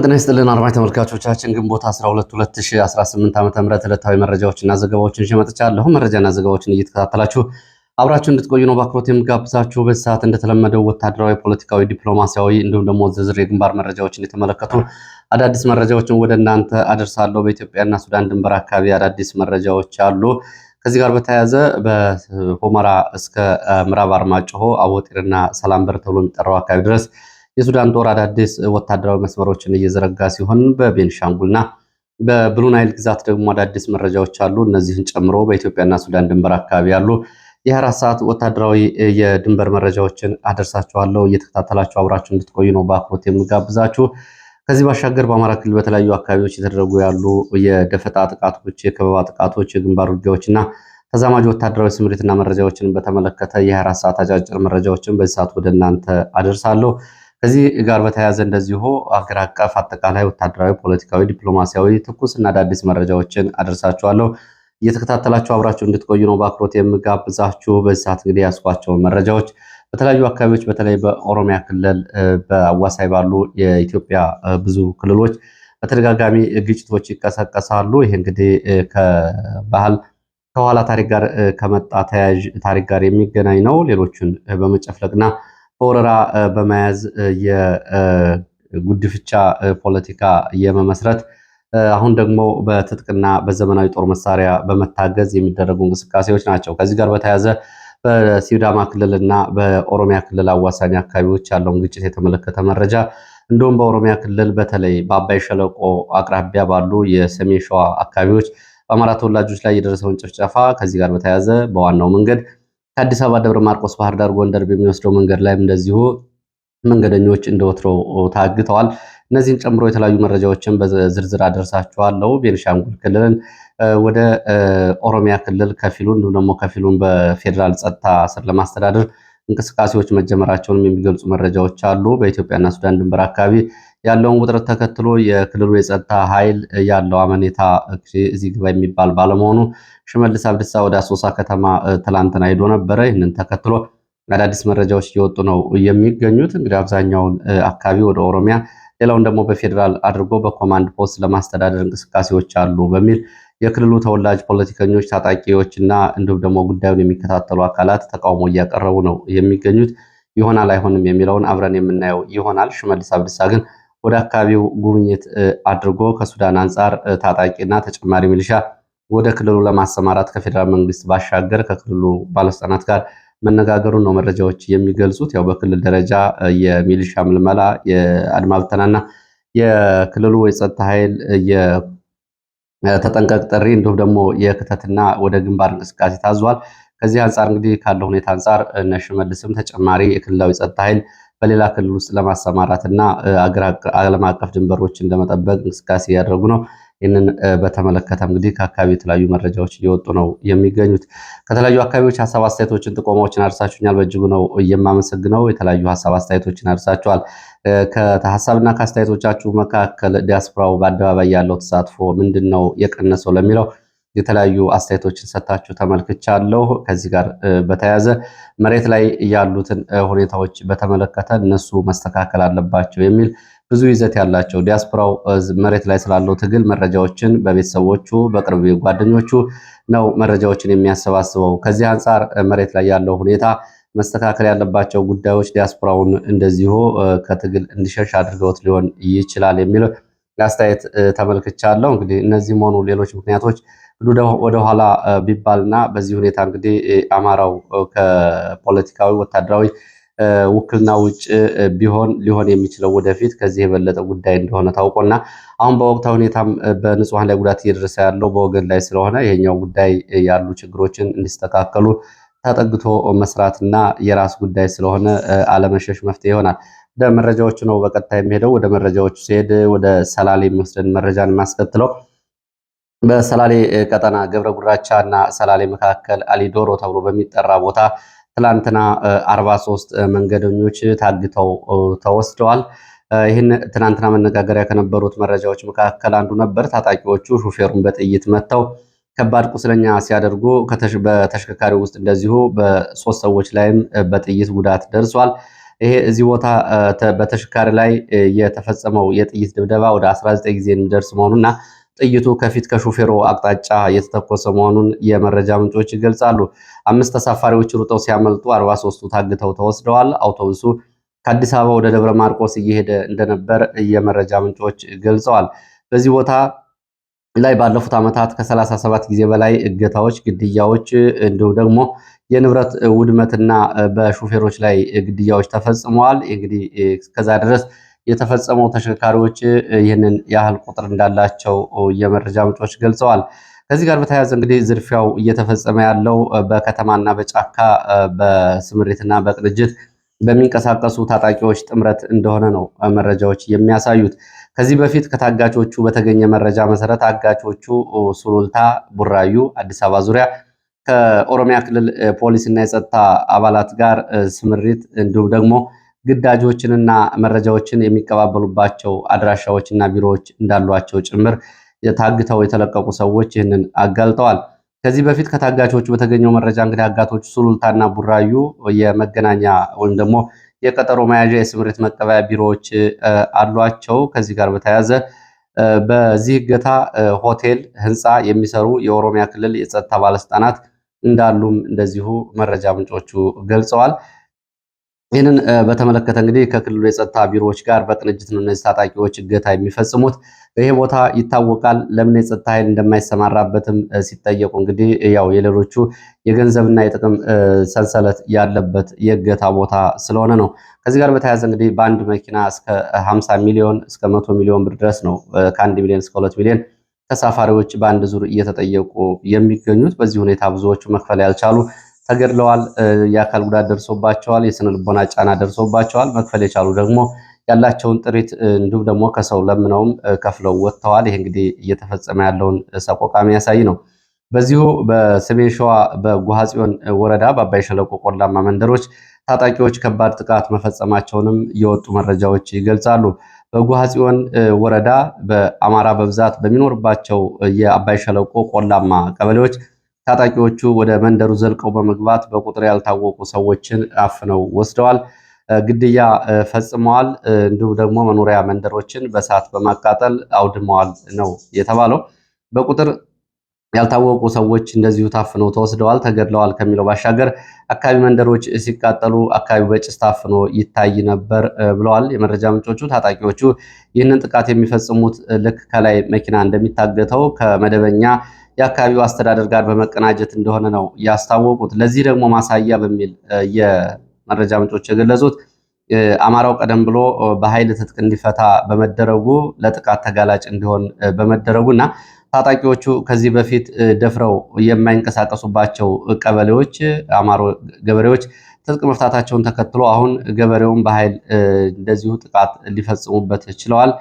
ጤና ይስጥልን አድማጭ ተመልካቾቻችን ግንቦት 12 2018 ዓ.ም ዕለታዊ መረጃዎችና ዘገባዎችን ይዤ መጥቻለሁ። መረጃና ዘገባዎችን እየተከታተላችሁ አብራችሁ እንድትቆዩ ነው በአክብሮት የምጋብዛችሁ። በዚህ ሰዓት እንደተለመደው ወታደራዊ፣ ፖለቲካዊ፣ ዲፕሎማሲያዊ እንዲሁም ደግሞ ዝርዝር የግንባር መረጃዎችን የተመለከቱ አዳዲስ መረጃዎችን ወደ እናንተ አደርሳለሁ። በኢትዮጵያና ሱዳን ድንበር አካባቢ አዳዲስ መረጃዎች አሉ። ከዚህ ጋር በተያያዘ በሁመራ እስከ ምዕራብ አርማጭሆ አቦጤርና ሰላምበር ተብሎ የሚጠራው አካባቢ ድረስ የሱዳን ጦር አዳዲስ ወታደራዊ መስመሮችን እየዘረጋ ሲሆን በቤንሻንጉልና በብሉ ናይል ግዛት ደግሞ አዳዲስ መረጃዎች አሉ። እነዚህን ጨምሮ በኢትዮጵያና ሱዳን ድንበር አካባቢ ያሉ የ24 ሰዓት ወታደራዊ የድንበር መረጃዎችን አደርሳችኋለሁ። እየተከታተላችሁ አብራችሁ እንድትቆዩ ነው በአክብሮት የምጋብዛችሁ። ከዚህ ባሻገር በአማራ ክልል በተለያዩ አካባቢዎች የተደረጉ ያሉ የደፈጣ ጥቃቶች፣ የከበባ ጥቃቶች፣ የግንባር ውጊያዎችና ተዛማጅ ወታደራዊ ስምሪትና መረጃዎችን በተመለከተ የ24 ሰዓት አጫጭር መረጃዎችን በዚህ ሰዓት ወደ እናንተ አደርሳለሁ። ከዚህ ጋር በተያያዘ እንደዚሁ አገር አቀፍ አጠቃላይ ወታደራዊ፣ ፖለቲካዊ፣ ዲፕሎማሲያዊ ትኩስና አዳዲስ መረጃዎችን አደርሳችኋለሁ። እየተከታተላችሁ አብራችሁ እንድትቆዩ ነው በአክብሮት የምጋብዛችሁ። በዚህ ሰዓት እንግዲህ ያስኳቸውን መረጃዎች በተለያዩ አካባቢዎች በተለይ በኦሮሚያ ክልል በአዋሳኝ ባሉ የኢትዮጵያ ብዙ ክልሎች በተደጋጋሚ ግጭቶች ይቀሰቀሳሉ። ይህ እንግዲህ ከባህል ከኋላ ታሪክ ጋር ከመጣ ተያያዥ ታሪክ ጋር የሚገናኝ ነው። ሌሎቹን በመጨፍለቅና በወረራ በመያዝ የጉድፍቻ ፖለቲካ የመመስረት አሁን ደግሞ በትጥቅና በዘመናዊ ጦር መሳሪያ በመታገዝ የሚደረጉ እንቅስቃሴዎች ናቸው። ከዚህ ጋር በተያያዘ በሲዳማ ክልልና በኦሮሚያ ክልል አዋሳኝ አካባቢዎች ያለውን ግጭት የተመለከተ መረጃ እንዲሁም በኦሮሚያ ክልል በተለይ በአባይ ሸለቆ አቅራቢያ ባሉ የሰሜን ሸዋ አካባቢዎች በአማራ ተወላጆች ላይ የደረሰውን ጭፍጨፋ ከዚህ ጋር በተያያዘ በዋናው መንገድ ከአዲስ አበባ ደብረ ማርቆስ፣ ባህር ዳር፣ ጎንደር በሚወስደው መንገድ ላይም እንደዚሁ መንገደኞች እንደወትሮ ታግተዋል። እነዚህን ጨምሮ የተለያዩ መረጃዎችን በዝርዝር አደርሳችኋለሁ። ቤንሻንጉል ክልልን ወደ ኦሮሚያ ክልል ከፊሉ እንዲሁም ደግሞ ከፊሉን በፌዴራል ጸጥታ ስር ለማስተዳደር እንቅስቃሴዎች መጀመራቸውንም የሚገልጹ መረጃዎች አሉ። በኢትዮጵያና ሱዳን ድንበር አካባቢ ያለውን ውጥረት ተከትሎ የክልሉ የጸጥታ ኃይል ያለው አመኔታ እዚህ ግባ የሚባል ባለመሆኑ ሽመልስ አብዲሳ ወደ አሶሳ ከተማ ትላንትና ሄዶ ነበረ። ይህንን ተከትሎ አዳዲስ መረጃዎች እየወጡ ነው የሚገኙት። እንግዲህ አብዛኛውን አካባቢ ወደ ኦሮሚያ፣ ሌላውን ደግሞ በፌዴራል አድርጎ በኮማንድ ፖስት ለማስተዳደር እንቅስቃሴዎች አሉ በሚል የክልሉ ተወላጅ ፖለቲከኞች፣ ታጣቂዎች እና እንዲሁም ደግሞ ጉዳዩን የሚከታተሉ አካላት ተቃውሞ እያቀረቡ ነው የሚገኙት። ይሆናል አይሆንም የሚለውን አብረን የምናየው ይሆናል። ሽመልስ አብዲሳ ግን ወደ አካባቢው ጉብኝት አድርጎ ከሱዳን አንጻር ታጣቂና ተጨማሪ ሚሊሻ ወደ ክልሉ ለማሰማራት ከፌዴራል መንግስት ባሻገር ከክልሉ ባለስልጣናት ጋር መነጋገሩን ነው መረጃዎች የሚገልጹት። ያው በክልል ደረጃ የሚሊሻ ምልመላ፣ የአድማ ብተናና የክልሉ የጸጥታ ኃይል የተጠንቀቅ ጥሪ እንዲሁም ደግሞ የክተትና ወደ ግንባር እንቅስቃሴ ታዟል። ከዚህ አንጻር እንግዲህ ካለው ሁኔታ አንጻር እነ ሽመልስም ተጨማሪ የክልላዊ ጸጥታ ኃይል በሌላ ክልል ውስጥ ለማሰማራት እና ዓለም አቀፍ ድንበሮችን ለመጠበቅ እንቅስቃሴ እያደረጉ ነው። ይህንን በተመለከተ እንግዲህ ከአካባቢ የተለያዩ መረጃዎች እየወጡ ነው የሚገኙት። ከተለያዩ አካባቢዎች ሀሳብ አስተያየቶችን፣ ጥቆማዎችን አድርሳችሁኛል። በእጅጉ ነው የማመሰግነው። የተለያዩ ሀሳብ አስተያየቶችን አድርሳችኋል። ከሀሳብና ከአስተያየቶቻችሁ መካከል ዲያስፖራው በአደባባይ ያለው ተሳትፎ ምንድን ነው የቀነሰው ለሚለው የተለያዩ አስተያየቶችን ሰጥታችሁ ተመልክቻለሁ። ከዚህ ጋር በተያያዘ መሬት ላይ ያሉትን ሁኔታዎች በተመለከተ እነሱ መስተካከል አለባቸው የሚል ብዙ ይዘት ያላቸው ዲያስፖራው መሬት ላይ ስላለው ትግል መረጃዎችን በቤተሰቦቹ በቅርብ ጓደኞቹ ነው መረጃዎችን የሚያሰባስበው። ከዚህ አንጻር መሬት ላይ ያለው ሁኔታ መስተካከል ያለባቸው ጉዳዮች ዲያስፖራውን እንደዚሁ ከትግል እንዲሸሽ አድርገውት ሊሆን ይችላል የሚል አስተያየት ተመልክቻለሁ። እንግዲህ እነዚህም ሆኑ ሌሎች ምክንያቶች ወደኋላ ቢባልና በዚህ ሁኔታ እንግዲህ አማራው ከፖለቲካዊ ወታደራዊ ውክልና ውጭ ሊሆን የሚችለው ወደፊት ከዚህ የበለጠ ጉዳይ እንደሆነ ታውቆና አሁን በወቅታዊ ሁኔታም በንጹሐን ላይ ጉዳት እየደረሰ ያለው በወገን ላይ ስለሆነ ይሄኛው ጉዳይ ያሉ ችግሮችን እንዲስተካከሉ ተጠግቶ መስራትና የራስ ጉዳይ ስለሆነ አለመሸሽ መፍትሄ ይሆናል። ወደ መረጃዎቹ ነው በቀጥታ የሚሄደው። ወደ መረጃዎቹ ሲሄድ ወደ ሰላሌ የሚወስደን መረጃን የማስከትለው በሰላሌ ቀጠና ገብረ ጉራቻ እና ሰላሌ መካከል አሊዶሮ ተብሎ በሚጠራ ቦታ ትላንትና 43 መንገደኞች ታግተው ተወስደዋል። ይህን ትናንትና መነጋገሪያ ከነበሩት መረጃዎች መካከል አንዱ ነበር። ታጣቂዎቹ ሹፌሩን በጥይት መተው ከባድ ቁስለኛ ሲያደርጉ በተሽከርካሪው ውስጥ እንደዚሁ በሶስት ሰዎች ላይም በጥይት ጉዳት ደርሷል። ይሄ እዚህ ቦታ በተሽከርካሪ ላይ የተፈጸመው የጥይት ድብደባ ወደ 19 ጊዜ የሚደርስ መሆኑና ጥይቱ ከፊት ከሾፌሩ አቅጣጫ የተተኮሰ መሆኑን የመረጃ ምንጮች ይገልጻሉ። 5 ተሳፋሪዎች ሩጠው ሲያመልጡ 43ቱ ታግተው ተወስደዋል። አውቶቡሱ ከአዲስ አበባ ወደ ደብረ ማርቆስ እየሄደ እንደነበር የመረጃ ምንጮች ገልጸዋል። በዚህ ቦታ ላይ ባለፉት ዓመታት ከ37 ጊዜ በላይ እገታዎች፣ ግድያዎች እንዲሁም ደግሞ የንብረት ውድመትና በሹፌሮች ላይ ግድያዎች ተፈጽመዋል። እንግዲህ እስከዛ ድረስ የተፈጸመው ተሽከርካሪዎች ይህንን ያህል ቁጥር እንዳላቸው የመረጃ ምንጮች ገልጸዋል። ከዚህ ጋር በተያያዘ እንግዲህ ዝርፊያው እየተፈጸመ ያለው በከተማና በጫካ በስምሪትና በቅንጅት በሚንቀሳቀሱ ታጣቂዎች ጥምረት እንደሆነ ነው መረጃዎች የሚያሳዩት። ከዚህ በፊት ከታጋቾቹ በተገኘ መረጃ መሰረት አጋቾቹ ሱሉልታ፣ ቡራዩ፣ አዲስ አበባ ዙሪያ ከኦሮሚያ ክልል ፖሊስና የጸጥታ አባላት ጋር ስምሪት እንዲሁም ደግሞ ግዳጆችንና መረጃዎችን የሚቀባበሉባቸው አድራሻዎችና ቢሮዎች እንዳሏቸው ጭምር ታግተው የተለቀቁ ሰዎች ይህንን አጋልጠዋል። ከዚህ በፊት ከታጋቾቹ በተገኘው መረጃ እንግዲህ አጋቶቹ ሱሉልታና ቡራዩ የመገናኛ ወይም ደግሞ የቀጠሮ መያዣ የስምሪት መቀበያ ቢሮዎች አሏቸው። ከዚህ ጋር በተያያዘ በዚህ እገታ ሆቴል ህንፃ የሚሰሩ የኦሮሚያ ክልል የጸጥታ ባለስልጣናት እንዳሉም እንደዚሁ መረጃ ምንጮቹ ገልጸዋል። ይህንን በተመለከተ እንግዲህ ከክልሉ የጸጥታ ቢሮዎች ጋር በቅንጅት ነው እነዚህ ታጣቂዎች እገታ የሚፈጽሙት። ይሄ ቦታ ይታወቃል። ለምን የጸጥታ ኃይል እንደማይሰማራበትም ሲጠየቁ እንግዲህ ያው የሌሎቹ የገንዘብና የጥቅም ሰንሰለት ያለበት የእገታ ቦታ ስለሆነ ነው። ከዚህ ጋር በተያያዘ እንግዲህ በአንድ መኪና እስከ 50 ሚሊዮን እስከ 100 ሚሊዮን ብር ድረስ ነው ከ1 ሚሊዮን እስከ 2 ሚሊዮን ተሳፋሪዎች በአንድ ዙር እየተጠየቁ የሚገኙት። በዚህ ሁኔታ ብዙዎቹ መክፈል ያልቻሉ ተገድለዋል። የአካል ጉዳት ደርሶባቸዋል። የስነ ልቦና ጫና ደርሶባቸዋል። መክፈል የቻሉ ደግሞ ያላቸውን ጥሪት እንዲሁም ደግሞ ከሰው ለምነውም ከፍለው ወጥተዋል። ይህ እንግዲህ እየተፈጸመ ያለውን ሰቆቃ የሚያሳይ ነው። በዚሁ በሰሜን ሸዋ በጎሐጽዮን ወረዳ በአባይ ሸለቆ ቆላማ መንደሮች ታጣቂዎች ከባድ ጥቃት መፈጸማቸውንም የወጡ መረጃዎች ይገልጻሉ። በጎሐጽዮን ወረዳ በአማራ በብዛት በሚኖርባቸው የአባይ ሸለቆ ቆላማ ቀበሌዎች ታጣቂዎቹ ወደ መንደሩ ዘልቀው በመግባት በቁጥር ያልታወቁ ሰዎችን አፍነው ወስደዋል፣ ግድያ ፈጽመዋል። እንዲሁም ደግሞ መኖሪያ መንደሮችን በእሳት በማቃጠል አውድመዋል ነው የተባለው። በቁጥር ያልታወቁ ሰዎች እንደዚሁ ታፍነው ተወስደዋል፣ ተገድለዋል ከሚለው ባሻገር አካባቢ መንደሮች ሲቃጠሉ አካባቢው በጭስ ታፍኖ ይታይ ነበር ብለዋል የመረጃ ምንጮቹ። ታጣቂዎቹ ይህንን ጥቃት የሚፈጽሙት ልክ ከላይ መኪና እንደሚታገተው ከመደበኛ የአካባቢው አስተዳደር ጋር በመቀናጀት እንደሆነ ነው ያስታወቁት። ለዚህ ደግሞ ማሳያ በሚል የመረጃ ምንጮች የገለጹት አማራው ቀደም ብሎ በኃይል ትጥቅ እንዲፈታ በመደረጉ ለጥቃት ተጋላጭ እንዲሆን በመደረጉ እና ታጣቂዎቹ ከዚህ በፊት ደፍረው የማይንቀሳቀሱባቸው ቀበሌዎች አማሮ ገበሬዎች ትጥቅ መፍታታቸውን ተከትሎ አሁን ገበሬውን በኃይል እንደዚሁ ጥቃት ሊፈጽሙበት ችለዋል።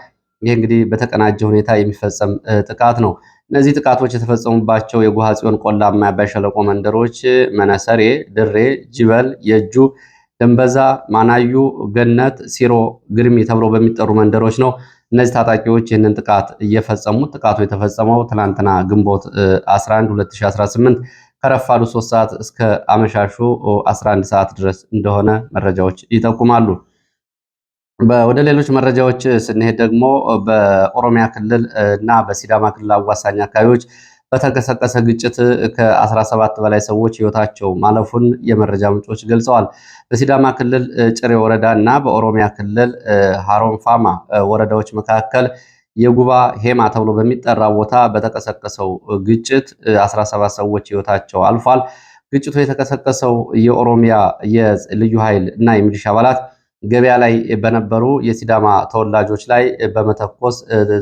ይህ እንግዲህ በተቀናጀ ሁኔታ የሚፈጸም ጥቃት ነው። እነዚህ ጥቃቶች የተፈጸሙባቸው የጎሐጽዮን ቆላማ የአባይ ሸለቆ መንደሮች መነሰሬ፣ ድሬ፣ ጅበል፣ የእጁ፣ ደንበዛ፣ ማናዩ፣ ገነት፣ ሲሮ፣ ግርሚ ተብሎ በሚጠሩ መንደሮች ነው። እነዚህ ታጣቂዎች ይህንን ጥቃት እየፈጸሙት ጥቃቱ የተፈጸመው ትናንትና ግንቦት 11 2018 ከረፋዱ 3 ሰዓት እስከ አመሻሹ 11 ሰዓት ድረስ እንደሆነ መረጃዎች ይጠቁማሉ። ወደ ሌሎች መረጃዎች ስንሄድ ደግሞ በኦሮሚያ ክልል እና በሲዳማ ክልል አዋሳኝ አካባቢዎች በተቀሰቀሰ ግጭት ከ17 በላይ ሰዎች ሕይወታቸው ማለፉን የመረጃ ምንጮች ገልጸዋል። በሲዳማ ክልል ጭሬ ወረዳ እና በኦሮሚያ ክልል ሃሮንፋማ ወረዳዎች መካከል የጉባ ሄማ ተብሎ በሚጠራ ቦታ በተቀሰቀሰው ግጭት 17 ሰዎች ሕይወታቸው አልፏል። ግጭቱ የተቀሰቀሰው የኦሮሚያ የልዩ ኃይል እና የሚሊሻ አባላት ገበያ ላይ በነበሩ የሲዳማ ተወላጆች ላይ በመተኮስ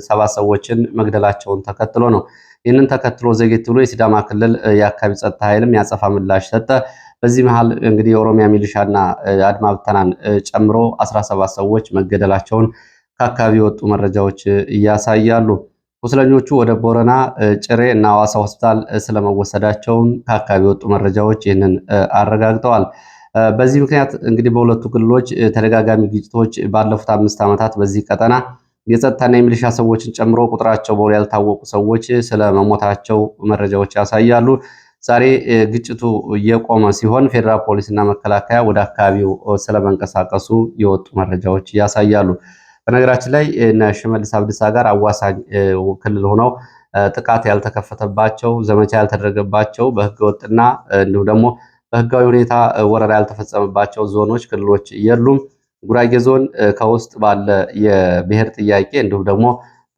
7 ሰዎችን መግደላቸውን ተከትሎ ነው። ይህንን ተከትሎ ዘጌት ብሎ የሲዳማ ክልል የአካባቢ ጸጥታ ኃይልም ያጸፋ ምላሽ ሰጠ። በዚህ መሃል እንግዲህ የኦሮሚያ ሚሊሻና አድማ ብተናን ጨምሮ 17 ሰዎች መገደላቸውን ከአካባቢ የወጡ መረጃዎች እያሳያሉ። ቁስለኞቹ ወደ ቦረና ጭሬ እና ሐዋሳ ሆስፒታል ስለመወሰዳቸውም ከአካባቢ የወጡ መረጃዎች ይህንን አረጋግጠዋል። በዚህ ምክንያት እንግዲህ በሁለቱ ክልሎች ተደጋጋሚ ግጭቶች ባለፉት 5 ዓመታት በዚህ ቀጠና የጸጥታና የሚሊሻ ሰዎችን ጨምሮ ቁጥራቸው በውል ያልታወቁ ሰዎች ስለመሞታቸው መረጃዎች ያሳያሉ። ዛሬ ግጭቱ እየቆመ ሲሆን ፌዴራል ፖሊስና መከላከያ ወደ አካባቢው ስለመንቀሳቀሱ የወጡ መረጃዎች ያሳያሉ። በነገራችን ላይ ሽመልስ አብዲሳ ጋር አዋሳኝ ክልል ሆነው ጥቃት ያልተከፈተባቸው ዘመቻ ያልተደረገባቸው በህገወጥና እንዲሁም ደግሞ በህጋዊ ሁኔታ ወረራ ያልተፈጸመባቸው ዞኖች፣ ክልሎች የሉም። ጉራጌ ዞን ከውስጥ ባለ የብሔር ጥያቄ እንዲሁም ደግሞ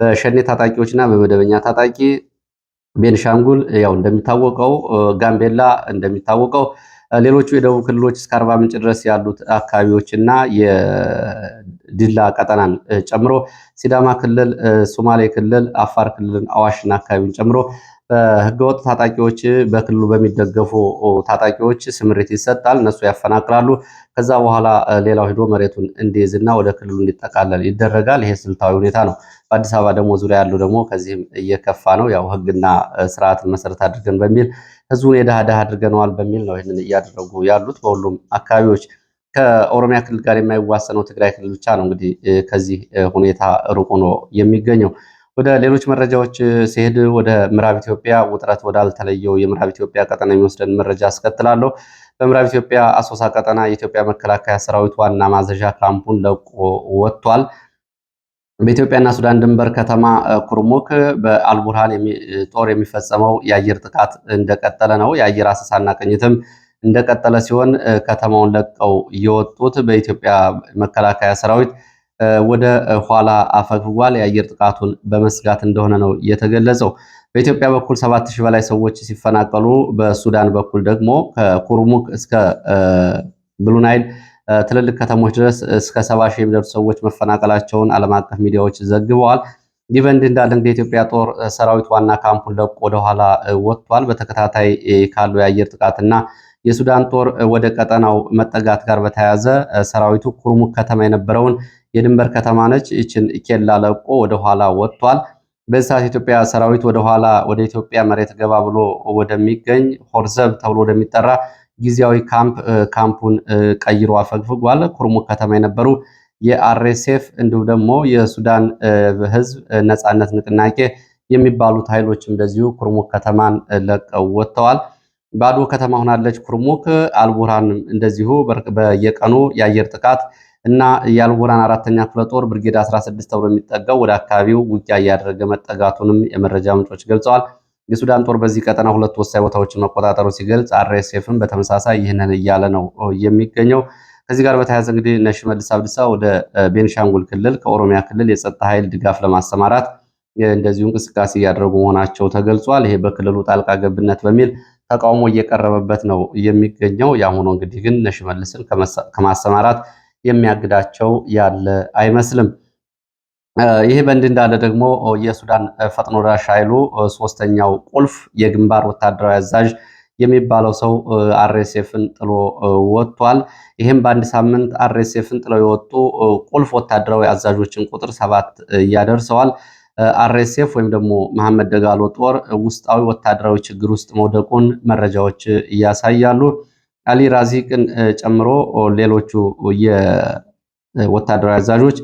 በሸኔ ታጣቂዎችና በመደበኛ ታጣቂ፣ ቤንሻንጉል ያው እንደሚታወቀው፣ ጋምቤላ እንደሚታወቀው፣ ሌሎቹ የደቡብ ክልሎች እስከ አርባ ምንጭ ድረስ ያሉት አካባቢዎችና የዲላ ቀጠናን ጨምሮ ሲዳማ ክልል፣ ሶማሌ ክልል፣ አፋር ክልልን፣ አዋሽና አካባቢን ጨምሮ በህገወጥ ታጣቂዎች በክልሉ በሚደገፉ ታጣቂዎች ስምሪት ይሰጣል። እነሱ ያፈናቅላሉ። ከዛ በኋላ ሌላው ሄዶ መሬቱን እንዲይዝና ወደ ክልሉ እንዲጠቃለል ይደረጋል። ይሄ ስልታዊ ሁኔታ ነው። በአዲስ አበባ ደግሞ ዙሪያ ያለው ደግሞ ከዚህም እየከፋ ነው። ያው ህግና ስርዓትን መሰረት አድርገን በሚል ህዝቡን የድሃ ድሃ አድርገነዋል በሚል ነው ይህንን እያደረጉ ያሉት በሁሉም አካባቢዎች። ከኦሮሚያ ክልል ጋር የማይዋሰነው ትግራይ ክልል ብቻ ነው እንግዲህ ከዚህ ሁኔታ ሩቅ ሆኖ የሚገኘው። ወደ ሌሎች መረጃዎች ሲሄድ ወደ ምዕራብ ኢትዮጵያ ውጥረት ወዳልተለየው የምዕራብ ኢትዮጵያ ቀጠና የሚወስደን መረጃ አስከትላለሁ። በምዕራብ ኢትዮጵያ አሶሳ ቀጠና የኢትዮጵያ መከላከያ ሰራዊት ዋና ማዘዣ ካምፑን ለቆ ወጥቷል። በኢትዮጵያና ሱዳን ድንበር ከተማ ኩርሙክ በአልቡርሃን ጦር የሚፈጸመው የአየር ጥቃት እንደቀጠለ ነው። የአየር አሰሳና ቅኝትም እንደቀጠለ ሲሆን ከተማውን ለቀው የወጡት በኢትዮጵያ መከላከያ ሰራዊት ወደ ኋላ አፈግፍጓል። የአየር ጥቃቱን በመስጋት እንደሆነ ነው የተገለጸው። በኢትዮጵያ በኩል 7000 በላይ ሰዎች ሲፈናቀሉ፣ በሱዳን በኩል ደግሞ ከኩርሙክ እስከ ብሉናይል ትልልቅ ከተሞች ድረስ እስከ 70,000 የሚደርሱ ሰዎች መፈናቀላቸውን ዓለም አቀፍ ሚዲያዎች ዘግበዋል። ይህ በእንዲህ እንዳለ እንግዲህ የኢትዮጵያ ጦር ሰራዊት ዋና ካምፑን ለቆ ወደኋላ ወጥቷል። በተከታታይ ካለው የአየር ጥቃትና የሱዳን ጦር ወደ ቀጠናው መጠጋት ጋር በተያያዘ ሰራዊቱ ኩርሙክ ከተማ የነበረውን የድንበር ከተማ ነች፣ ይችን ኬላ ለቆ ወደኋላ ወጥቷል። በዚህ ሰዓት የኢትዮጵያ ሰራዊት ወደኋላ ወደ ኢትዮጵያ መሬት ገባ ብሎ ወደሚገኝ ሆርዘብ ተብሎ ወደሚጠራ ጊዜያዊ ካምፑን ቀይሮ አፈግፍጓል። ኩርሙክ ከተማ የነበሩ የአርኤስኤፍ እንዲሁም ደግሞ የሱዳን ህዝብ ነጻነት ንቅናቄ የሚባሉት ኃይሎች እንደዚሁ ኩርሙክ ከተማን ለቀው ወጥተዋል። ባዶ ከተማ ሆናለች ኩርሙክ። አልቡርሃን እንደዚሁ በየቀኑ የአየር ጥቃት እና የአልቡርሃን 4ኛ ክፍለ ጦር ብርጌድ 16 ተብሎ የሚጠጋው ወደ አካባቢው ውጊያ እያደረገ መጠጋቱንም የመረጃ ምንጮች ገልጸዋል። የሱዳን ጦር በዚህ ቀጠና 2 ወሳኝ ቦታዎችን መቆጣጠሩ ሲገልጽ፣ አርኤስኤፍም በተመሳሳይ ይህንን እያለ ነው የሚገኘው። ከዚህ ጋር በተያያዘ እንግዲህ እነ ሽመልስ አብዲሳ ወደ ቤንሻንጉል ክልል ከኦሮሚያ ክልል የጸጥታ ኃይል ድጋፍ ለማሰማራት እንደዚሁ እንቅስቃሴ እያደረጉ መሆናቸው ተገልጿል። ይሄ በክልሉ ጣልቃ ገብነት በሚል ተቃውሞ እየቀረበበት ነው የሚገኘው። ያም ሆኖ እንግዲህ ግን እነ ሽመልስን ከማሰማራት የሚያግዳቸው ያለ አይመስልም። ይህ በእንዲህ እንዳለ ደግሞ የሱዳን ፈጥኖ ደራሽ ኃይሉ 3ኛው ቁልፍ የግንባር ወታደራዊ አዛዥ የሚባለው ሰው አርኤስኤፍን ጥሎ ወጥቷል። ይህም በአንድ ሳምንት አርኤስኤፍን ጥለው የወጡ ቁልፍ ወታደራዊ አዛዦችን ቁጥር 7 ያደርሰዋል። አርኤስኤፍ ወይም ደግሞ መሐመድ ደጋሎ ጦር ውስጣዊ ወታደራዊ ችግር ውስጥ መውደቁን መረጃዎች ያሳያሉ። አሊ ራዚቅን ጨምሮ ሌሎቹ የወታደራዊ አዛዦች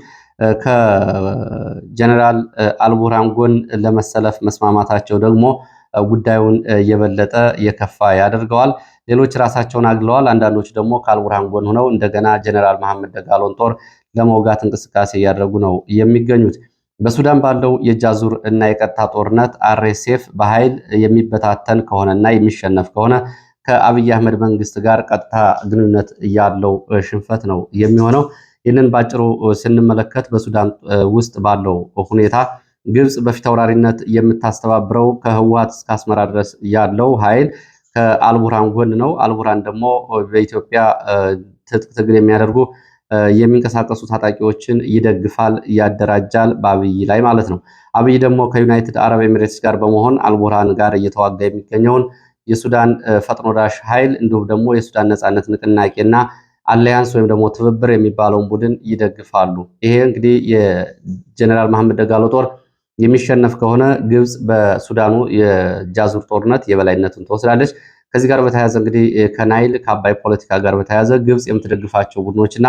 ከጀነራል አልቡርሃን ጎን ለመሰለፍ መስማማታቸው ደግሞ ጉዳዩን የበለጠ የከፋ ያደርገዋል። ሌሎች ራሳቸውን አግለዋል። አንዳንዶች ደግሞ ከአልቡርሃን ጎን ሆነው እንደገና ጀነራል መሐመድ ደጋሎን ጦር ለመውጋት እንቅስቃሴ እያደረጉ ነው የሚገኙት። በሱዳን ባለው የጃዙር እና የቀጥታ ጦርነት አርኤስኤፍ በኃይል የሚበታተን ከሆነና የሚሸነፍ ከሆነ ከአብይ አህመድ መንግስት ጋር ቀጥታ ግንኙነት ያለው ሽንፈት ነው የሚሆነው። ይህንን ባጭሩ ስንመለከት በሱዳን ውስጥ ባለው ሁኔታ ግብጽ በፊት አውራሪነት የምታስተባብረው ከህወሓት እስከ አስመራ ድረስ ያለው ኃይል ከአልቡርሃን ጎን ነው። አልቡርሃን ደግሞ በኢትዮጵያ ትጥቅ ትግል የሚያደርጉ የሚንቀሳቀሱ ታጣቂዎችን ይደግፋል፣ ያደራጃል በአብይ ላይ ማለት ነው። አብይ ደግሞ ከዩናይትድ አረብ ኤሚሬትስ ጋር በመሆን አልቡርሃን ጋር እየተዋጋ የሚገኘውን የሱዳን ፈጥኖ ደራሽ ኃይል እንዲሁም ደግሞ የሱዳን ነጻነት ንቅናቄና አላያንስ ወይም ደግሞ ትብብር የሚባለውን ቡድን ይደግፋሉ። ይሄ እንግዲህ የጀነራል መሐመድ ደጋሎ ጦር የሚሸነፍ ከሆነ ግብጽ በሱዳኑ የጃዙር ጦርነት የበላይነቱን ትወስዳለች። ከዚህ ጋር በተያያዘ እንግዲህ ከናይል ከአባይ ፖለቲካ ጋር በተያያዘ ግብጽ የምትደግፋቸው ቡድኖችና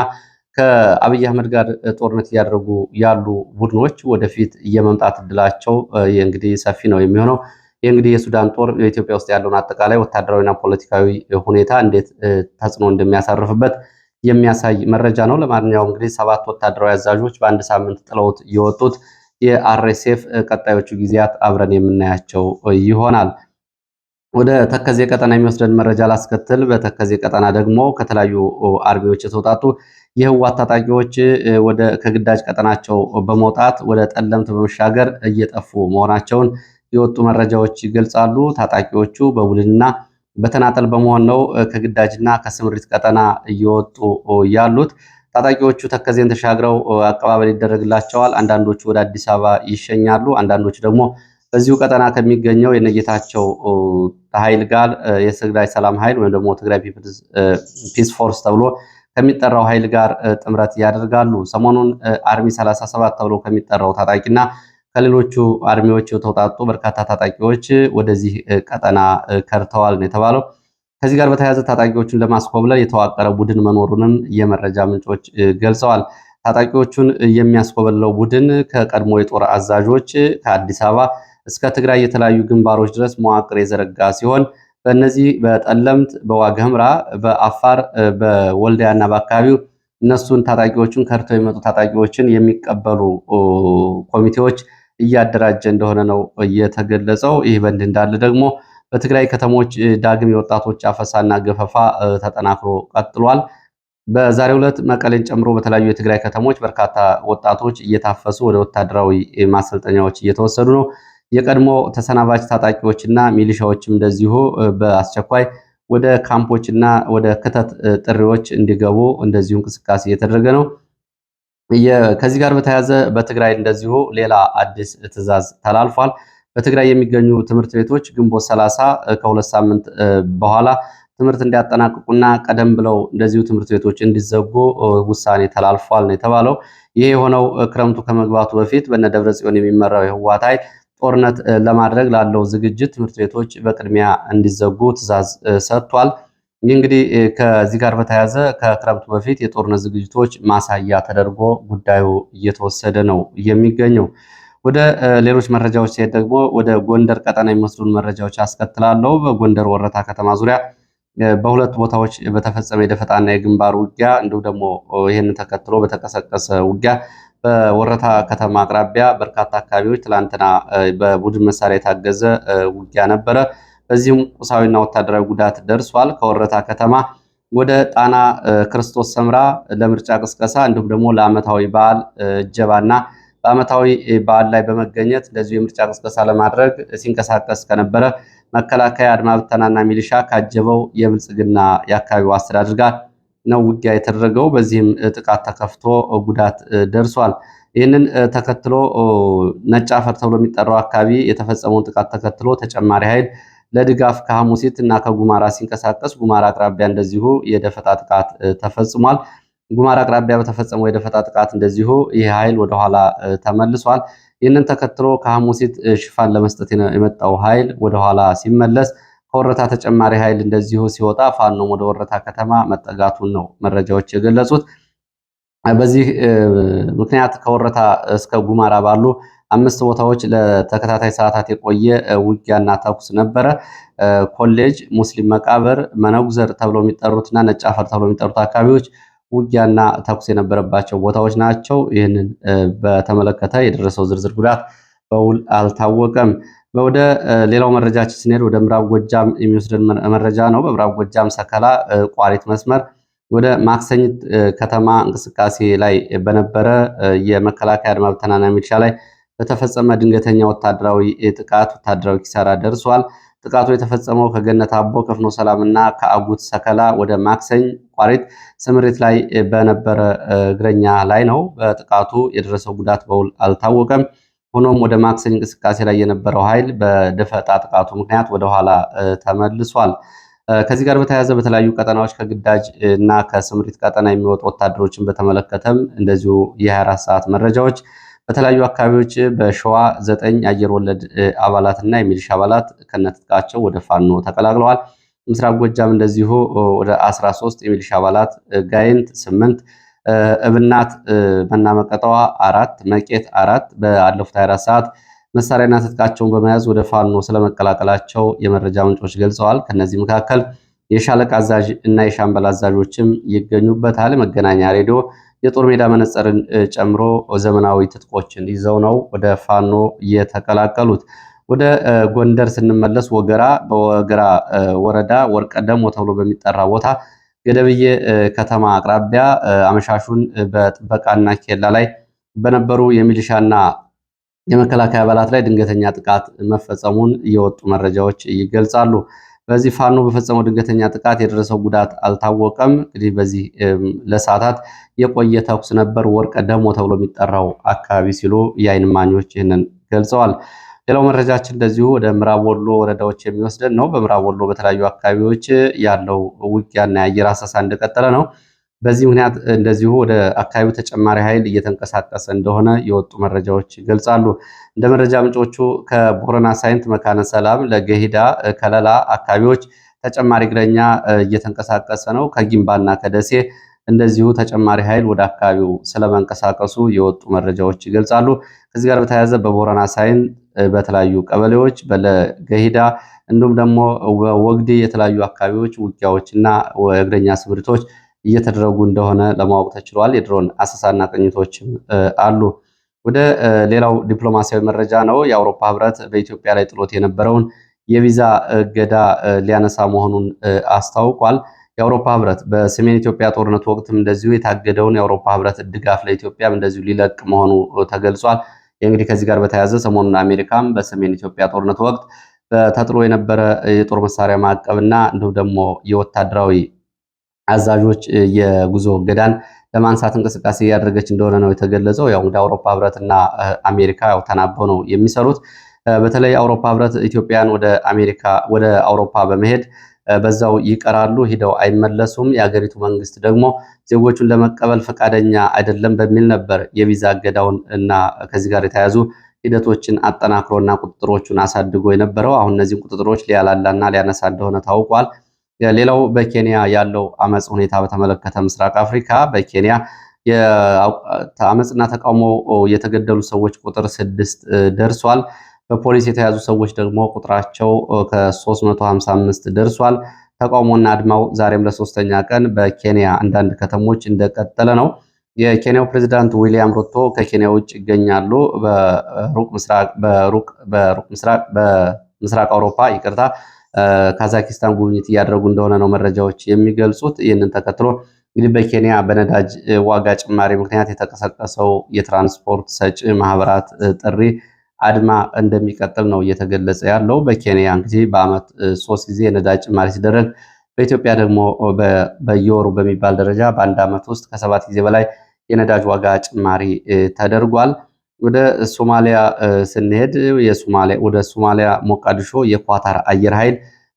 ከአብይ አህመድ ጋር ጦርነት እያደረጉ ያሉ ቡድኖች ወደፊት የመምጣት እድላቸው እንግዲህ ሰፊ ነው የሚሆነው። ይህ እንግዲህ የሱዳን ጦር በኢትዮጵያ ውስጥ ያለውን አጠቃላይ ወታደራዊና ፖለቲካዊ ሁኔታ እንዴት ተጽዕኖ እንደሚያሳርፍበት የሚያሳይ መረጃ ነው። ለማንኛውም እንግዲህ 7 ወታደራዊ አዛዦች በአንድ ሳምንት ጥለውት የወጡት የአርኤስኤፍ ቀጣዮቹ ጊዜያት አብረን የምናያቸው ይሆናል። ወደ ተከዜ ቀጠና የሚወስደን መረጃ ላስከትል። በተከዜ ቀጠና ደግሞ ከተለያዩ አርሚዎች የተውጣጡ የህወሓት ታጣቂዎች ከግዳጅ ቀጠናቸው በመውጣት ወደ ጠለምት በመሻገር እየጠፉ መሆናቸውን የወጡ መረጃዎች ይገልጻሉ። ታጣቂዎቹ በቡድንና በተናጠል በመሆን ነው ከግዳጅና ከስምሪት ቀጠና እየወጡ ያሉት። ታጣቂዎቹ ተከዜን ተሻግረው አቀባበል ይደረግላቸዋል። አንዳንዶቹ ወደ አዲስ አበባ ይሸኛሉ። አንዳንዶቹ ደግሞ በዚሁ ቀጠና ከሚገኘው የነጌታቸው ኃይል ጋር የትግራይ ሰላም ኃይል ወይም ደግሞ ትግራይ ፒስ ፎርስ ተብሎ ከሚጠራው ኃይል ጋር ጥምረት ያደርጋሉ። ሰሞኑን አርሚ 37 ተብሎ ከሚጠራው ታጣቂና ከሌሎቹ አርሚዎች የተውጣጡ በርካታ ታጣቂዎች ወደዚህ ቀጠና ከርተዋል ነው የተባለው። ከዚህ ጋር በተያያዘ ታጣቂዎቹን ለማስኮብለል የተዋቀረ ቡድን መኖሩንም የመረጃ ምንጮች ገልጸዋል። ታጣቂዎቹን የሚያስኮበልለው ቡድን ከቀድሞ የጦር አዛዦች ከአዲስ አበባ እስከ ትግራይ የተለያዩ ግንባሮች ድረስ መዋቅር የዘረጋ ሲሆን በእነዚህ በጠለምት፣ በዋግኽምራ፣ በአፋር፣ በወልዲያና በአካባቢው እነሱን ታጣቂዎቹን ከርተው የመጡ ታጣቂዎችን የሚቀበሉ ኮሚቴዎች እያደራጀ እንደሆነ ነው የተገለጸው። ይህ በእንዲህ እንዳለ ደግሞ በትግራይ ከተሞች ዳግም የወጣቶች አፈሳና ገፈፋ ተጠናክሮ ቀጥሏል። በዛሬው ዕለት መቀሌን ጨምሮ በተለያዩ የትግራይ ከተሞች በርካታ ወጣቶች እየታፈሱ ወደ ወታደራዊ ማሰልጠኛዎች እየተወሰዱ ነው። የቀድሞ ተሰናባች ታጣቂዎችና ሚሊሻዎችም እንደዚሁ በአስቸኳይ ወደ ካምፖችና ወደ ክተት ጥሪዎች እንዲገቡ እንደዚሁ እንቅስቃሴ እየተደረገ ነው። ከዚህ ጋር በተያያዘ በትግራይ እንደዚሁ ሌላ አዲስ ትዕዛዝ ተላልፏል። በትግራይ የሚገኙ ትምህርት ቤቶች ግንቦት 30 ከ2 ሳምንት በኋላ ትምህርት እንዲያጠናቅቁና ቀደም ብለው እንደዚሁ ትምህርት ቤቶች እንዲዘጉ ውሳኔ ተላልፏል ነው የተባለው። ይሄ የሆነው ክረምቱ ከመግባቱ በፊት በነ ደብረጽዮን የሚመራው የህወሓት ኃይል ጦርነት ለማድረግ ላለው ዝግጅት ትምህርት ቤቶች በቅድሚያ እንዲዘጉ ትዕዛዝ ሰጥቷል። ይህ እንግዲህ ከዚህ ጋር በተያያዘ ከክረምቱ በፊት የጦርነት ዝግጅቶች ማሳያ ተደርጎ ጉዳዩ እየተወሰደ ነው የሚገኘው። ወደ ሌሎች መረጃዎች ሲሄድ ደግሞ ወደ ጎንደር ቀጠና የሚወስዱን መረጃዎች አስከትላለሁ። በጎንደር ወረታ ከተማ ዙሪያ በሁለት ቦታዎች በተፈጸመ የደፈጣና የግንባር ውጊያ እንዲሁም ደግሞ ይህንን ተከትሎ በተቀሰቀሰ ውጊያ በወረታ ከተማ አቅራቢያ በርካታ አካባቢዎች ትላንትና በቡድን መሳሪያ የታገዘ ውጊያ ነበረ። በዚህም ቁሳዊና ወታደራዊ ጉዳት ደርሷል። ከወረታ ከተማ ወደ ጣና ክርስቶስ ሰምራ ለምርጫ ቅስቀሳ እንዲሁም ደግሞ ለዓመታዊ በዓል እጀባና በዓመታዊ በዓል ላይ በመገኘት እንደዚሁ የምርጫ ቅስቀሳ ለማድረግ ሲንቀሳቀስ ከነበረ መከላከያ፣ አድማ ብተናና ሚሊሻ ካጀበው የብልጽግና የአካባቢው አስተዳደር ጋር ነው ውጊያ የተደረገው። በዚህም ጥቃት ተከፍቶ ጉዳት ደርሷል። ይህንን ተከትሎ ነጭ አፈር ተብሎ የሚጠራው አካባቢ የተፈጸመውን ጥቃት ተከትሎ ተጨማሪ ኃይል ለድጋፍ ከሐሙሲት እና ከጉማራ ሲንቀሳቀስ ጉማራ አቅራቢያ እንደዚሁ የደፈጣ ጥቃት ተፈጽሟል። ጉማራ አቅራቢያ በተፈጸመው የደፈጣ ጥቃት እንደዚሁ ይህ ኃይል ወደኋላ ተመልሷል። ይህንን ተከትሎ ከሐሙሲት ሽፋን ለመስጠት የመጣው ኃይል ወደኋላ ሲመለስ ከወረታ ተጨማሪ ኃይል እንደዚሁ ሲወጣ ፋኖም ወደ ወረታ ከተማ መጠጋቱን ነው መረጃዎች የገለጹት። በዚህ ምክንያት ከወረታ እስከ ጉማራ ባሉ 5 ቦታዎች ለተከታታይ ሰዓታት የቆየ ውጊያና ተኩስ ነበረ። ኮሌጅ፣ ሙስሊም መቃብር፣ መነጉዘር ተብሎ የሚጠሩትና ነጭ አፈር ተብሎ የሚጠሩት አካባቢዎች ውጊያና ተኩስ የነበረባቸው ቦታዎች ናቸው። ይህንን በተመለከተ የደረሰው ዝርዝር ጉዳት በውል አልታወቀም። ወደ ሌላው መረጃችን ስንሄድ ወደ ምዕራብ ጎጃም የሚወስደን መረጃ ነው። በምዕራብ ጎጃም ሰከላ ቋሪት መስመር ወደ ማክሰኝት ከተማ እንቅስቃሴ ላይ በነበረ የመከላከያ አድማ ብተናና ሚሊሻ ላይ በተፈጸመ ድንገተኛ ወታደራዊ ጥቃት ወታደራዊ ኪሳራ ደርሷል። ጥቃቱ የተፈጸመው ከገነት አቦ ከፍኖ ሰላምና ከአጉት ሰከላ ወደ ማክሰኝ ቋሪት ስምሪት ላይ በነበረ እግረኛ ላይ ነው። በጥቃቱ የደረሰው ጉዳት በውል አልታወቀም። ሆኖም ወደ ማክሰኝ እንቅስቃሴ ላይ የነበረው ኃይል በደፈጣ ጥቃቱ ምክንያት ወደኋላ ተመልሷል። ከዚህ ጋር በተያያዘ በተለያዩ ቀጠናዎች ከግዳጅ እና ከስምሪት ቀጠና የሚወጡ ወታደሮችን በተመለከተም እንደዚሁ የ24 ሰዓት መረጃዎች በተለያዩ አካባቢዎች በሸዋ 9 አየር ወለድ አባላትና የሚሊሻ አባላት ከነትጥቃቸው ወደ ፋኖ ተቀላቅለዋል። ምስራቅ ጎጃም እንደዚሁ ወደ 13 የሚሊሻ አባላት፣ ጋይንት 8፣ እብናት መናመቀጠዋ 4፣ መቄት 4 ባለፉት 24 ሰዓት መሳሪያና ትጥቃቸውን በመያዝ ወደ ፋኖ ስለመቀላቀላቸው የመረጃ ምንጮች ገልጸዋል። ከነዚህ መካከል የሻለቃ አዛዥ እና የሻምበል አዛዦችም ይገኙበታል። መገናኛ ሬዲዮ የጦር ሜዳ መነጽርን ጨምሮ ዘመናዊ ትጥቆችን ይዘው ነው ወደ ፋኖ የተቀላቀሉት። ወደ ጎንደር ስንመለስ በወገራ ወረዳ ወርቀ ደሞ ተብሎ በሚጠራ ቦታ ገደብዬ ከተማ አቅራቢያ አመሻሹን በጥበቃና ኬላ ላይ በነበሩ የሚሊሻና የመከላከያ አባላት ላይ ድንገተኛ ጥቃት መፈጸሙን የወጡ መረጃዎች ይገልጻሉ። በዚህ ፋኖ በፈጸመው ድንገተኛ ጥቃት የደረሰው ጉዳት አልታወቀም። እንግዲህ በዚህ ለሰዓታት የቆየ ተኩስ ነበር ወርቀ ደሞ ተብሎ የሚጠራው አካባቢ ሲሉ የዓይን እማኞች ይህንን ገልጸዋል። ሌላው መረጃችን እንደዚሁ ወደ ምዕራብ ወሎ ወረዳዎች የሚወስደን ነው። በምዕራብ ወሎ በተለያዩ አካባቢዎች ያለው ውጊያና የአየር አሰሳ እንደቀጠለ ነው። በዚህ ምክንያት እንደዚሁ ወደ አካባቢው ተጨማሪ ኃይል እየተንቀሳቀሰ እንደሆነ የወጡ መረጃዎች ይገልጻሉ። እንደ መረጃ ምንጮቹ ከቦረና ሳይንት፣ መካነ ሰላም፣ ለገሂዳ፣ ከለላ አካባቢዎች ተጨማሪ እግረኛ እየተንቀሳቀሰ ነው። ከጊምባና ከደሴ እንደዚሁ ተጨማሪ ኃይል ወደ አካባቢው ስለመንቀሳቀሱ የወጡ መረጃዎች ይገልጻሉ። ከዚህ ጋር በተያያዘ በቦረና ሳይንት በተለያዩ ቀበሌዎች በለገሂዳ እንዲሁም ደግሞ ወግዲ የተለያዩ አካባቢዎች ውጊያዎች እና እግረኛ ስምሪቶች እየተደረጉ እንደሆነ ለማወቅ ተችሏል። የድሮን አሰሳና ቅኝቶችም አሉ። ወደ ሌላው ዲፕሎማሲያዊ መረጃ ነው። የአውሮፓ ህብረት በኢትዮጵያ ላይ ጥሎት የነበረውን የቪዛ እገዳ ሊያነሳ መሆኑን አስታውቋል። የአውሮፓ ህብረት በሰሜን ኢትዮጵያ ጦርነት ወቅትም እንደዚሁ የታገደውን የአውሮፓ ህብረት ድጋፍ ለኢትዮጵያም እንደዚሁ ሊለቅ መሆኑ ተገልጿል። እንግዲህ ከዚህ ጋር በተያያዘ ሰሞኑን አሜሪካም በሰሜን ኢትዮጵያ ጦርነት ወቅት ተጥሎ የነበረ የጦር መሳሪያ ማዕቀብና እንዲሁም ደግሞ የወታደራዊ አዛዦች የጉዞ እገዳን ለማንሳት እንቅስቃሴ እያደረገች እንደሆነ ነው የተገለጸው። ያው እንግዲህ አውሮፓ ህብረትና አሜሪካ ያው ተናበው ነው የሚሰሩት። በተለይ አውሮፓ ህብረት ኢትዮጵያን ወደ አውሮፓ በመሄድ በዛው ይቀራሉ፣ ሂደው አይመለሱም። የሀገሪቱ መንግስት ደግሞ ዜጎቹን ለመቀበል ፈቃደኛ አይደለም በሚል ነበር የቪዛ እገዳውን እና ከዚህ ጋር የተያያዙ ሂደቶችን አጠናክሮና ቁጥጥሮቹን አሳድጎ የነበረው። አሁን እነዚህን ቁጥጥሮች ሊያላላና ሊያነሳ እንደሆነ ታውቋል። ሌላው በኬንያ ያለው አመፅ ሁኔታ በተመለከተ ምስራቅ አፍሪካ በኬንያ የአመፅና ተቃውሞ የተገደሉ ሰዎች ቁጥር 6 ደርሷል። በፖሊስ የተያዙ ሰዎች ደግሞ ቁጥራቸው ከ355 ደርሷል። ተቃውሞና አድማው ዛሬም ለሶስተኛ ቀን በኬንያ አንዳንድ ከተሞች እንደቀጠለ ነው። የኬንያው ፕሬዝዳንት ዊሊያም ሩቶ ከኬንያ ውጭ ይገኛሉ። በምስራቅ አውሮፓ ካዛኪስታን ጉብኝት እያደረጉ እንደሆነ ነው መረጃዎች የሚገልጹት። ይህንን ተከትሎ እንግዲህ በኬንያ በነዳጅ ዋጋ ጭማሪ ምክንያት የተቀሰቀሰው የትራንስፖርት ሰጪ ማህበራት ጥሪ አድማ እንደሚቀጥል ነው እየተገለጸ ያለው። በኬንያ እንግዲህ በአመት 3 ጊዜ የነዳጅ ጭማሪ ሲደረግ በኢትዮጵያ ደግሞ በየወሩ በሚባል ደረጃ በአንድ ዓመት ውስጥ ከ7 ጊዜ በላይ የነዳጅ ዋጋ ጭማሪ ተደርጓል። ወደ ሶማሊያ ስንሄድ ወደ ሶማሊያ ሞቃዲሾ የኳታር አየር ኃይል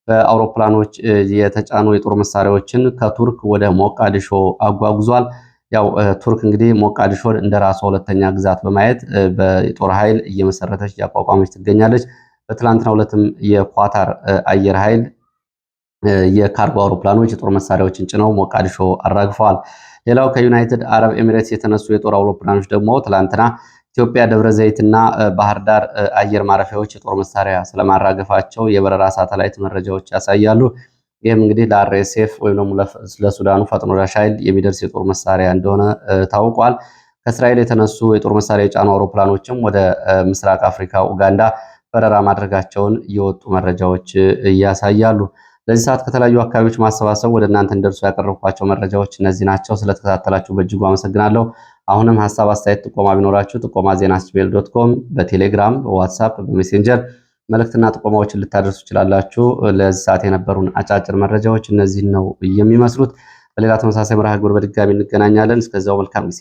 በአውሮፕላኖች የተጫኑ የጦር መሳሪያዎችን ከቱርክ ወደ ሞቃዲሾ አጓጉዟል። ያው ቱርክ እንግዲህ ሞቃዲሾን እንደ ራሷ ሁለተኛ ግዛት በማየት በጦር ኃይል እየመሰረተች እያቋቋመች ትገኛለች። በትላንትናው ዕለትም የኳታር አየር ኃይል የካርጎ አውሮፕላኖች የጦር መሳሪያዎችን ጭነው ሞቃዲሾ አራግፈዋል። ሌላው ከዩናይትድ አረብ ኤሚሬትስ የተነሱ የጦር አውሮፕላኖች ደግሞ ትላንትና ኢትዮጵያ ደብረ ዘይትና ባህር ዳር አየር ማረፊያዎች የጦር መሳሪያ ስለማራገፋቸው የበረራ ሳተላይት መረጃዎች ያሳያሉ። ይህም እንግዲህ ለአርኤስኤፍ ወይም ደግሞ ለሱዳኑ ፈጥኖ ደራሽ ኃይል የሚደርስ የጦር መሳሪያ እንደሆነ ታውቋል። ከእስራኤል የተነሱ የጦር መሳሪያ የጫኑ አውሮፕላኖችም ወደ ምስራቅ አፍሪካ ኡጋንዳ በረራ ማድረጋቸውን የወጡ መረጃዎች ያሳያሉ። ለዚህ ሰዓት ከተለያዩ አካባቢዎች ማሰባሰብ ወደ እናንተ እንደርሱ ያቀረብኳቸው መረጃዎች እነዚህ ናቸው። ስለተከታተላችሁ በእጅጉ አመሰግናለሁ። አሁንም ሀሳብ፣ አስተያየት፣ ጥቆማ ቢኖራችሁ ጥቆማ @gmail.com በቴሌግራም፣ በዋትሳፕ፣ በሜሴንጀር መልእክትና ጥቆማዎችን ልታደርሱ ትችላላችሁ። ለዚህ ሰዓት የነበሩን አጫጭር መረጃዎች እነዚህን ነው የሚመስሉት። በሌላ ተመሳሳይ መርሃ ግብር በድጋሚ እንገናኛለን። እስከዚያው መልካም ጊዜ